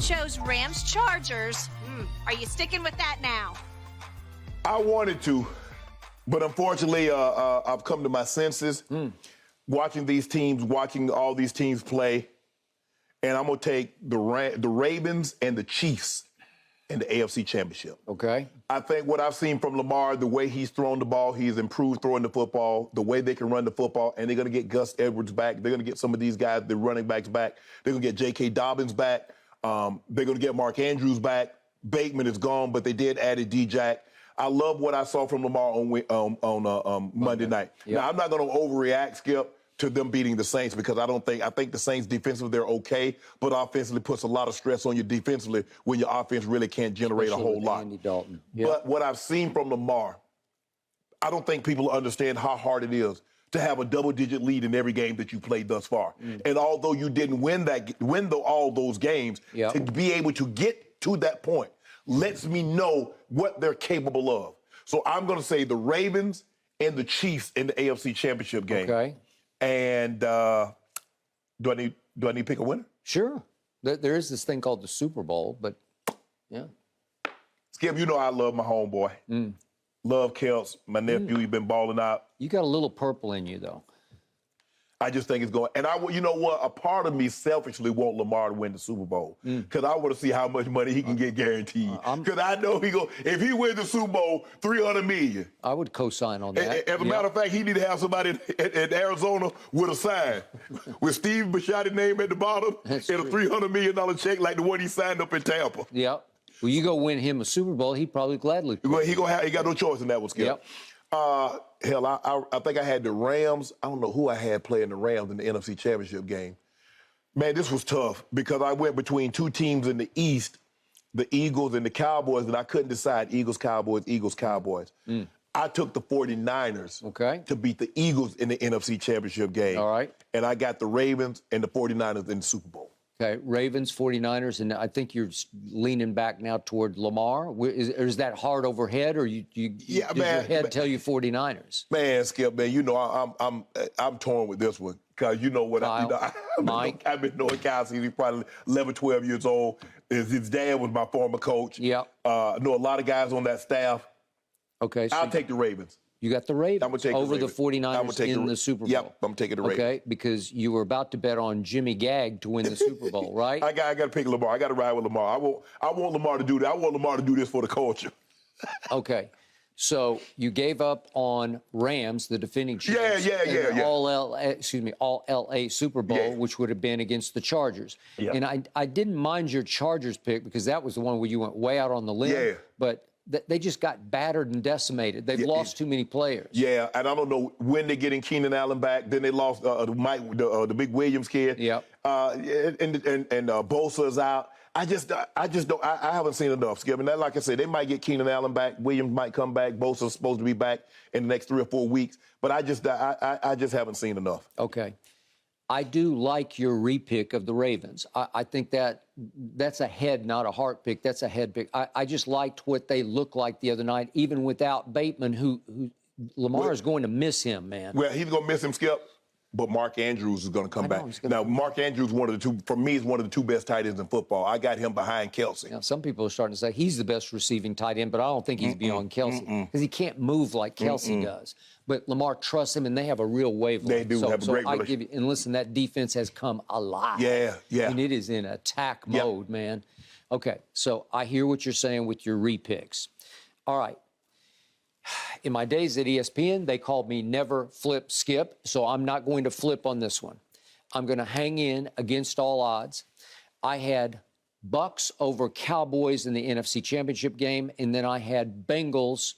chose Rams-Chargers. Are you sticking with that now? I wanted to, but unfortunately, I've come to my senses watching all these teams play, and I'm going to take the Ravens and the Chiefs in the AFC Championship. Okay. I think what I've seen from Lamar, the way he's thrown the ball, he's improved throwing the football, the way they can run the football, and they're going to get Gus Edwards back. They're going to get some of these guys, the running backs back. They're going to get J.K. Dobbins back. They're going to get Mark Andrews back. Bateman is gone, but they did add a D-Jack. I love what I saw from Lamar on Monday night. Yep. Now, I'm not going to overreact, Skip, to them beating the Saints because I think the Saints defensively, they're okay, but offensively puts a lot of stress on you defensively when your offense really can't generate Especially a whole with lot. Andy Dalton. Yep. But what I've seen from Lamar, I don't think people understand how hard it is to have a double-digit lead in every game that you played thus far. And although you didn't win all those games, Yep. to be able to get to that point lets me know what they're capable of. So I'm going to say the Ravens and the Chiefs in the AFC Championship game. Okay. And do I need to pick a winner? Sure. There is this thing called the Super Bowl, but yeah. Skip, you know I love my homeboy. Love Kels, my nephew. He's been balling out. You got a little purple in you, though. I just think it's going. And you know what? A part of me selfishly want Lamar to win the Super Bowl because I want to see how much money he can get guaranteed. Because I know if he wins the Super Bowl, $300 million. I would co-sign on that. As a matter of fact, he need to have somebody in Arizona with a sign with Steve Bisciotti's name at the bottom and a $300 million check like the one he signed up in Tampa. Yep. Well, you go win him a Super Bowl, he'd probably gladly. He got no choice in that one, Skip. Yep. Hell, I think I had the Rams. I don't know who I had playing the Rams in the NFC Championship game. Man, this was tough because I went between two teams in the East, the Eagles and the Cowboys, and I couldn't decide Eagles, Cowboys. I took the 49ers to beat the Eagles in the NFC Championship game. All right. And I got the Ravens and the 49ers in the Super Bowl. Okay, Ravens, 49ers, and I think you're leaning back now toward Lamar. Is that hard overhead, or does your head tell you 49ers? Man, Skip, man, you know I'm torn with this one because you know what Mike. I've been knowing Kyle since he's probably 11, 12 years old. His dad was my former coach. Yeah. I know a lot of guys on that staff. Okay, so I'll take the Ravens. You got the Ravens I'm gonna take over the the 49ers in the Super Bowl. Yep, I'm taking the Ravens. Okay, because you were about to bet on Jimmy Gag to win the Super Bowl, right? I got to pick Lamar. I got to ride with Lamar. I want Lamar to do that. I want Lamar to do this for the culture. Okay. So you gave up on Rams, the defending champs. Yeah. All LA Super Bowl, which would have been against the Chargers. Yeah. And I didn't mind your Chargers pick because that was the one where you went way out on the limb. Yeah. But they just got battered and decimated. They've lost too many players. Yeah, and I don't know when they're getting Keenan Allen back. Then they lost the big Williams kid. Yep. And Bosa is out. I just don't. I haven't seen enough, Skip. And like I said, they might get Keenan Allen back. Williams might come back. Bosa's supposed to be back in the next 3 or 4 weeks. But I just haven't seen enough. Okay. I do like your repick of the Ravens. I think that's a head, not a heart pick. That's a head pick. I just liked what they looked like the other night, even without Bateman, who Lamar is going to miss him, man. Well, he's going to miss him, Skip. But Mark Andrews is going to come back. Now, Mark Andrews, for me, is one of the 2 best tight ends in football. I got him behind Kelsey. Now, some people are starting to say he's the best receiving tight end, but I don't think he's beyond Kelsey because he can't move like Kelsey does. But Lamar trusts him, and they have a real wavelength. They do have a great relationship. And listen, that defense has come alive. Yeah. And it is in attack mode, man. Okay, so I hear what you're saying with your repicks. All right. In my days at ESPN, they called me never flip skip, so I'm not going to flip on this one. I'm going to hang in against all odds. I had Bucks over Cowboys in the NFC Championship game, and then I had Bengals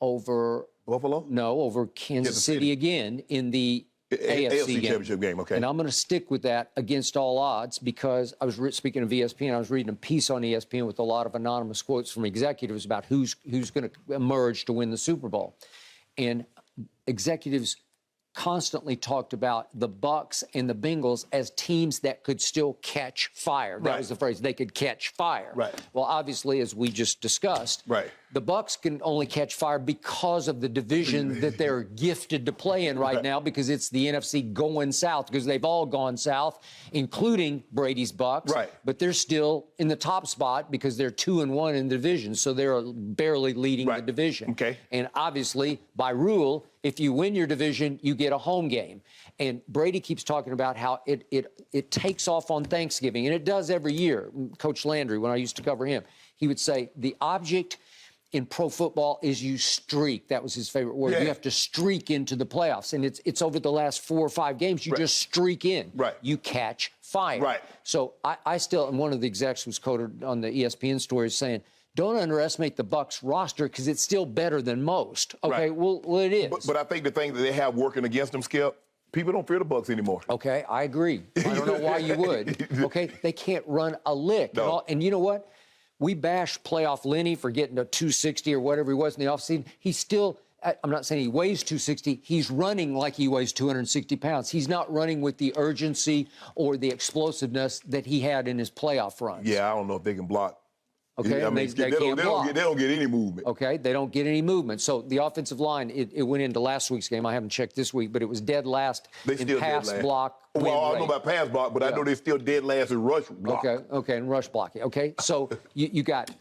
over Buffalo? No, over Kansas City again in the AFC Championship game. Okay. And I'm going to stick with that against all odds because I was speaking of ESPN. I was reading a piece on ESPN with a lot of anonymous quotes from executives about who's going to emerge to win the Super Bowl. And executives constantly talked about the Bucks and the Bengals as teams that could still catch fire. That was the phrase. They could catch fire. Right. Well, obviously, as we just discussed, the Bucks can only catch fire because of the division that they're gifted to play in right now, because it's the NFC going south, because they've all gone south, including Brady's Bucks. But they're still in the top spot because they're 2-1 in the division, so they're barely leading the division. And obviously, by rule, if you win your division, you get a home game. And Brady keeps talking about how it takes off on Thanksgiving, and it does every year. Coach Landry, when I used to cover him, he would say the object in pro football is you streak. That was his favorite word. You have to streak into the playoffs. And it's over the last 4 or 5 games, you just streak in. You catch fire. So I still, and one of the execs was quoted on the ESPN story saying, don't underestimate the Bucs roster because it's still better than most. Okay, well, it is. But I think the thing that they have working against them, Skip, people don't fear the Bucs anymore. Okay, I agree. I don't know why you would. Okay, they can't run a lick. And you know what? We bashed playoff Lenny for getting to 260 or whatever he was in the offseason. He's still, I'm not saying he weighs 260. He's running like he weighs 260 pounds. He's not running with the urgency or the explosiveness that he had in his playoff runs. Yeah, I don't know if they can block. Okay, I mean, they don't get any movement. Okay, they don't get any movement. So the offensive line, it went into last week's game. I haven't checked this week, but it was dead last in pass block. Well, I don't know about pass block, but I know they're still dead last in rush block. Okay, and rush blocking. Okay, so you got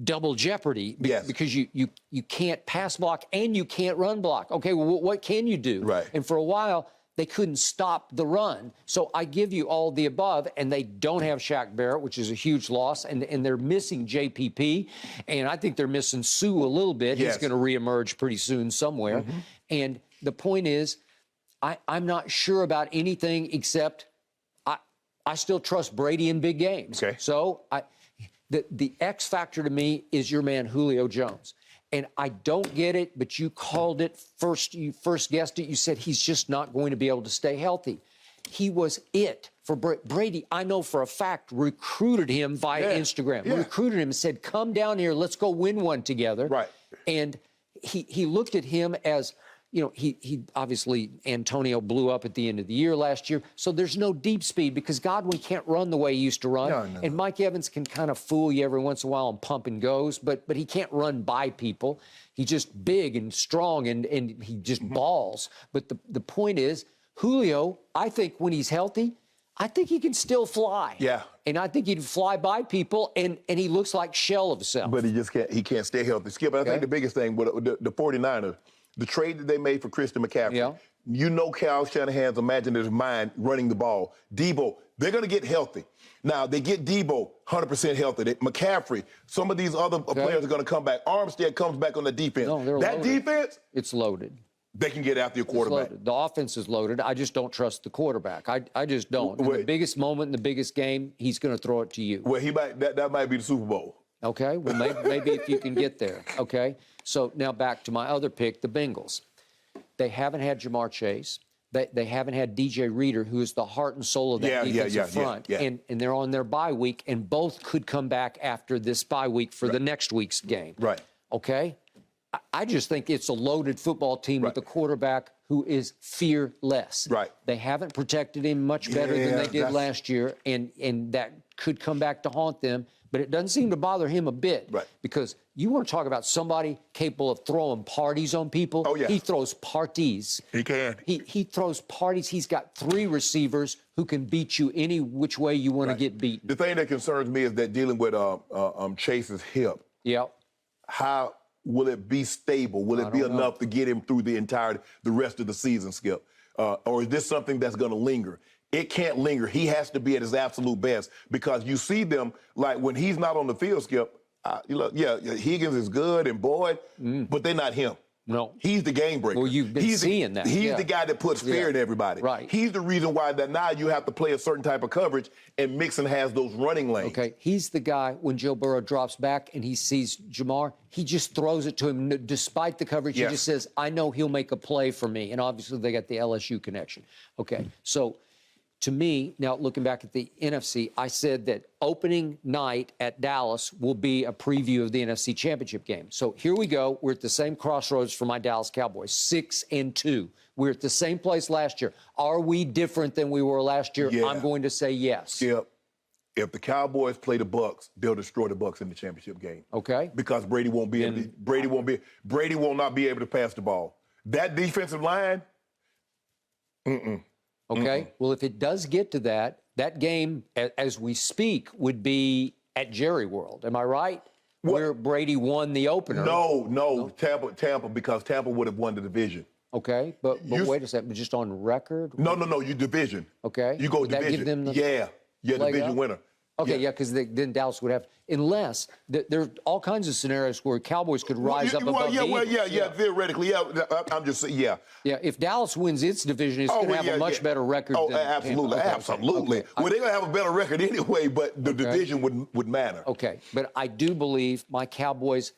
double jeopardy because you can't pass block and you can't run block. Okay, well, what can you do? And for a while, they couldn't stop the run. So I give you all the above, and they don't have Shaq Barrett, which is a huge loss, and they're missing JPP, and I think they're missing Sue a little bit. He's going to reemerge pretty soon somewhere. And the point is, I'm not sure about anything except I still trust Brady in big games. So the X factor to me is your man Julio Jones. And I don't get it, but you called it first. You first guessed it. You said he's just not going to be able to stay healthy. He was it for Brady. I know for a fact recruited him via Instagram. Recruited him and said, "Come down here, let's go win one together." And he looked at him as, you know, he obviously, Antonio blew up at the end of the year last year. So there's no deep speed because Godwin can't run the way he used to run. And Mike Evans can kind of fool you every once in a while and pump and goes, but he can't run by people. He's just big and strong and he just balls. But the point is, Julio, I think when he's healthy, I think he can still fly. And I think he'd fly by people, and he looks like shell of himself. But he can't stay healthy. Skip, I think the biggest thing with the 49ers, the trade that they made for Christian McCaffrey, you know Kyle Shanahan's imaginative mind running the ball. Debo, they're going to get healthy. Now, they get Debo 100% healthy. McCaffrey, some of these other players are going to come back. Armstead comes back on the defense. That defense? It's loaded. They can get after your quarterback. The offense is loaded. I just don't trust the quarterback. I just don't. In the biggest moment in the biggest game, he's going to throw it to you. Well, that might be the Super Bowl. Okay, well, maybe if you can get there, okay? So now back to my other pick, the Bengals. They haven't had Jamar Chase. They haven't had DJ Reader, who is the heart and soul of that defensive front. And they're on their bye week, and both could come back after this bye week for the next week's game. Okay? I just think it's a loaded football team with a quarterback who is fearless. They haven't protected him much better than they did last year, and that could come back to haunt them. But it doesn't seem to bother him a bit because you want to talk about somebody capable of throwing parties on people. He throws parties. He can. He throws parties. He's got 3 receivers who can beat you any which way you want to get beaten. The thing that concerns me is that dealing with Chase's hip. How will it be stable? Will it be enough to get him through the rest of the season, Skip? Or is this something that's going to linger? It can't linger. He has to be at his absolute best because you see them, like when he's not on the field, Skip, Higgins is good and Boyd, but they're not him. He's the game breaker. Well, you've been seeing that. He's the guy that puts fear in everybody. He's the reason why that now you have to play a certain type of coverage, and Mixon has those running lanes. Okay, he's the guy when Joe Burrow drops back and he sees Jamar, he just throws it to him despite the coverage. He just says, I know he'll make a play for me. And obviously they got the LSU connection. Okay, so to me, now looking back at the NFC, I said that opening night at Dallas will be a preview of the NFC Championship game. So here we go. We're at the same crossroads for my Dallas Cowboys, 6-2. We're at the same place last year. Are we different than we were last year? Yeah. I'm going to say yes. Skip, if the Cowboys play the Bucs, they'll destroy the Bucs in the championship game. Okay. Because Brady won't be able to, Brady will not be able to pass the ball. That defensive line, Okay. Well, if it does get to that, that game, as we speak, would be at Jerry World. Am I right? Where Brady won the opener. No. Tampa, because Tampa would have won the division. Okay, but wait a second, just on record? No, you division. Okay. You go Would that division. give them the division up? winner. Okay, yeah, because then Dallas would have, unless there are all kinds of scenarios where Cowboys could rise up above the Eagles. Theoretically, I'm just saying, Yeah, if Dallas wins its division, it's going to have a much better record. Oh, than absolutely, Tampa. absolutely. Okay. Well, they're going to have a better record anyway, but the division would matter. Okay, but I do believe my Cowboys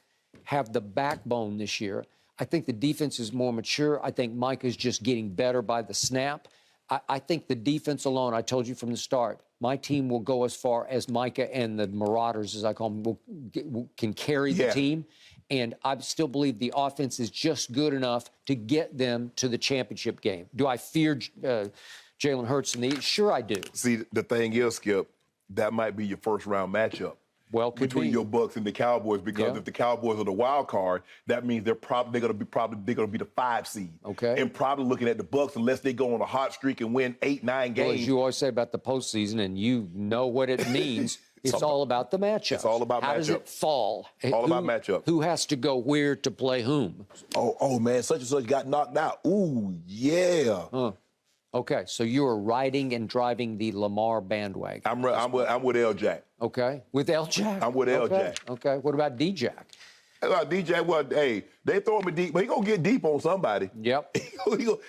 have the backbone this year. I think the defense is more mature. I think Micah's just getting better by the snap. I think the defense alone, I told you from the start, my team will go as far as Micah and the Marauders, as I call them, can carry the team. And I still believe the offense is just good enough to get them to the championship game. Do I fear Jalen Hurts in the East? Sure I do. See, the thing is, Skip, that might be your first-round matchup. Well, between your Bucs and the Cowboys, because if the Cowboys are the wild card, that means they're going to be the 5 seed. Okay. And probably looking at the Bucs unless they go on a hot streak and win 8-9 games. Well, as you always say about the postseason, and you know what it means, it's all about the matchup. It's all about How matchup. does it fall? All about matchup. Who has to go where to play whom? Oh man, such and such got knocked out. Ooh, yeah. Okay, so you are riding and driving the Lamar bandwagon. I'm with L-Jack. Okay, with L-Jack? I'm with L-Jack. Okay, what about D-Jack? DJ, well, hey, they throw him deep, but he gonna get deep on somebody. Yep.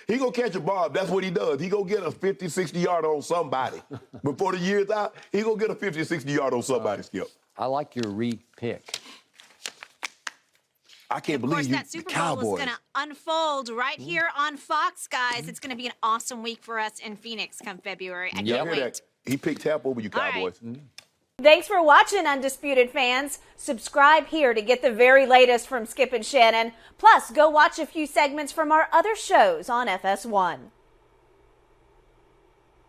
he gonna catch a bomb. That's what he does. He gonna get a 50, 60-yard on somebody. Before the year's out, he gonna get a 50, 60-yard on somebody, Skip. I like your re-pick. I can't believe you, that Super the Bowl Cowboys. is going to unfold right here on Fox, guys. It's going to be an awesome week for us in Phoenix come February. I can't wait. He picked Tampa over you, Cowboys. Right. Thanks for watching, Undisputed fans. Subscribe here to get the very latest from Skip and Shannon. Plus, go watch a few segments from our other shows on FS1.